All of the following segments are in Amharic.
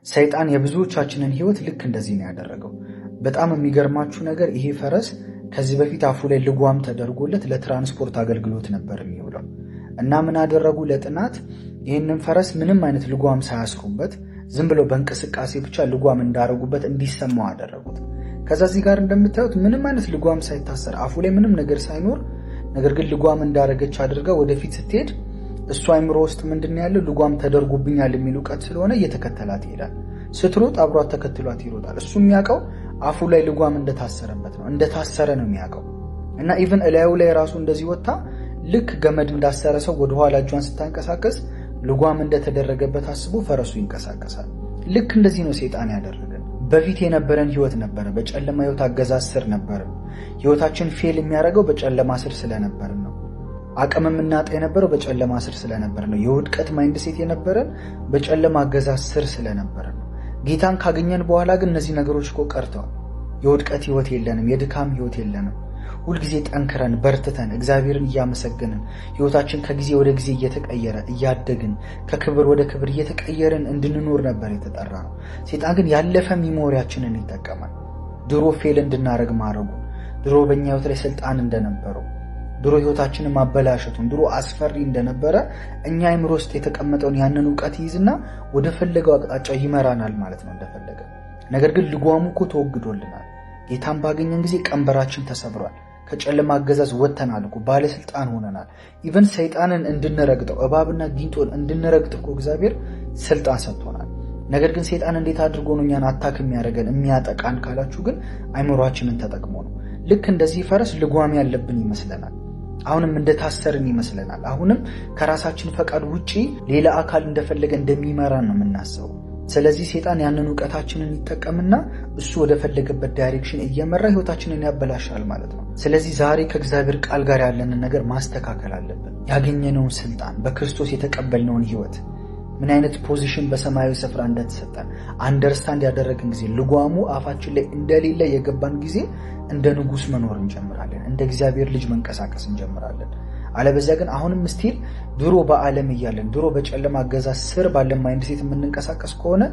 ሰይጣን የብዙዎቻችንን ህይወት ልክ እንደዚህ ነው ያደረገው። በጣም የሚገርማችሁ ነገር ይሄ ፈረስ ከዚህ በፊት አፉ ላይ ልጓም ተደርጎለት ለትራንስፖርት አገልግሎት ነበር የሚውለው እና ምን አደረጉ? ለጥናት ይህንን ፈረስ ምንም አይነት ልጓም ሳያስሩበት ዝም ብለው በእንቅስቃሴ ብቻ ልጓም እንዳረጉበት እንዲሰማው አደረጉት። ከዛ እዚህ ጋር እንደምታዩት ምንም አይነት ልጓም ሳይታሰር አፉ ላይ ምንም ነገር ሳይኖር፣ ነገር ግን ልጓም እንዳረገች አድርጋ ወደፊት ስትሄድ እሱ አይምሮ ውስጥ ምንድነው ያለው? ልጓም ተደርጎብኛል የሚል ዕውቀት ስለሆነ እየተከተላት ይሄዳል። ስትሮጥ አብሯት ተከትሏት ይሮጣል። እሱ የሚያውቀው አፉ ላይ ልጓም እንደታሰረበት ነው፣ እንደታሰረ ነው የሚያውቀው። እና ኢቭን እላዩ ላይ ራሱ እንደዚህ ወጣ ልክ ገመድ እንዳሰረ ሰው ወደ ኋላ እጇን ስታንቀሳቀስ ልጓም እንደተደረገበት አስቦ ፈረሱ ይንቀሳቀሳል። ልክ እንደዚህ ነው ሰይጣን ያደረገን። በፊት የነበረን ህይወት ነበረ፣ በጨለማ ህይወት አገዛዝ ስር ነበር። ህይወታችን ፌል የሚያደርገው በጨለማ ስር ስለነበር ነው። አቅም የምናጣ የነበረው በጨለማ ስር ስለነበር ነው። የውድቀት ማይንድሴት የነበረን በጨለማ አገዛዝ ስር ስለነበር ነው። ጌታን ካገኘን በኋላ ግን እነዚህ ነገሮች እኮ ቀርተዋል። የውድቀት ህይወት የለንም፣ የድካም ህይወት የለንም። ሁልጊዜ ጠንክረን በርትተን እግዚአብሔርን እያመሰገንን ህይወታችን ከጊዜ ወደ ጊዜ እየተቀየረ እያደግን ከክብር ወደ ክብር እየተቀየርን እንድንኖር ነበር የተጠራ ነው። ሰይጣን ግን ያለፈ ሚሞሪያችንን ይጠቀማል። ድሮ ፌል እንድናረግ ማድረጉ፣ ድሮ በእኛ ህይወት ላይ ስልጣን እንደነበረው፣ ድሮ ህይወታችንን ማበላሸቱን፣ ድሮ አስፈሪ እንደነበረ እኛ አይምሮ ውስጥ የተቀመጠውን ያንን ዕውቀት ይይዝና ወደ ፈለገው አቅጣጫ ይመራናል ማለት ነው እንደፈለገ። ነገር ግን ልጓሙ እኮ ተወግዶልናል። ጌታን ባገኘን ጊዜ ቀንበራችን ተሰብሯል። ከጨለማ አገዛዝ ወጥተናል እኮ፣ ባለስልጣን ሆነናል። ኢቨን ሰይጣንን እንድንረግጠው እባብና ጊንጦን እንድንረግጥ እኮ እግዚአብሔር ስልጣን ሰጥቶናል። ነገር ግን ሰይጣን እንዴት አድርጎ ነው እኛን አታክ የሚያደርገን የሚያጠቃን ካላችሁ ግን አይምሯችንን ተጠቅሞ ነው። ልክ እንደዚህ ፈረስ ልጓም ያለብን ይመስለናል። አሁንም እንደታሰርን ይመስለናል። አሁንም ከራሳችን ፈቃድ ውጪ ሌላ አካል እንደፈለገ እንደሚመራን ነው የምናስበው። ስለዚህ ሰይጣን ያንን ዕውቀታችንን ይጠቀምና እሱ ወደ ፈለገበት ዳይሬክሽን እየመራ ህይወታችንን ያበላሻል ማለት ነው። ስለዚህ ዛሬ ከእግዚአብሔር ቃል ጋር ያለንን ነገር ማስተካከል አለብን። ያገኘነውን ስልጣን፣ በክርስቶስ የተቀበልነውን ህይወት፣ ምን አይነት ፖዚሽን በሰማያዊ ስፍራ እንደተሰጠን አንደርስታንድ ያደረግን ጊዜ፣ ልጓሙ አፋችን ላይ እንደሌለ የገባን ጊዜ እንደ ንጉስ መኖር እንጀምራለን። እንደ እግዚአብሔር ልጅ መንቀሳቀስ እንጀምራለን። አለበዚያ ግን አሁንም ስቲል ድሮ በዓለም እያለን ድሮ በጨለማ አገዛዝ ስር ባለን ማይንድሴት የምንንቀሳቀስ ከሆነ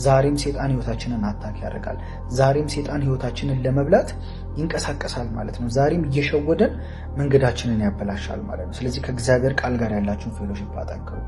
ዛሬም ሰይጣን ህይወታችንን አታክ ያደርጋል። ዛሬም ሰይጣን ህይወታችንን ለመብላት ይንቀሳቀሳል ማለት ነው። ዛሬም እየሸወደን መንገዳችንን ያበላሻል ማለት ነው። ስለዚህ ከእግዚአብሔር ቃል ጋር ያላችሁን ፌሎሺፕ አጠንክሩ።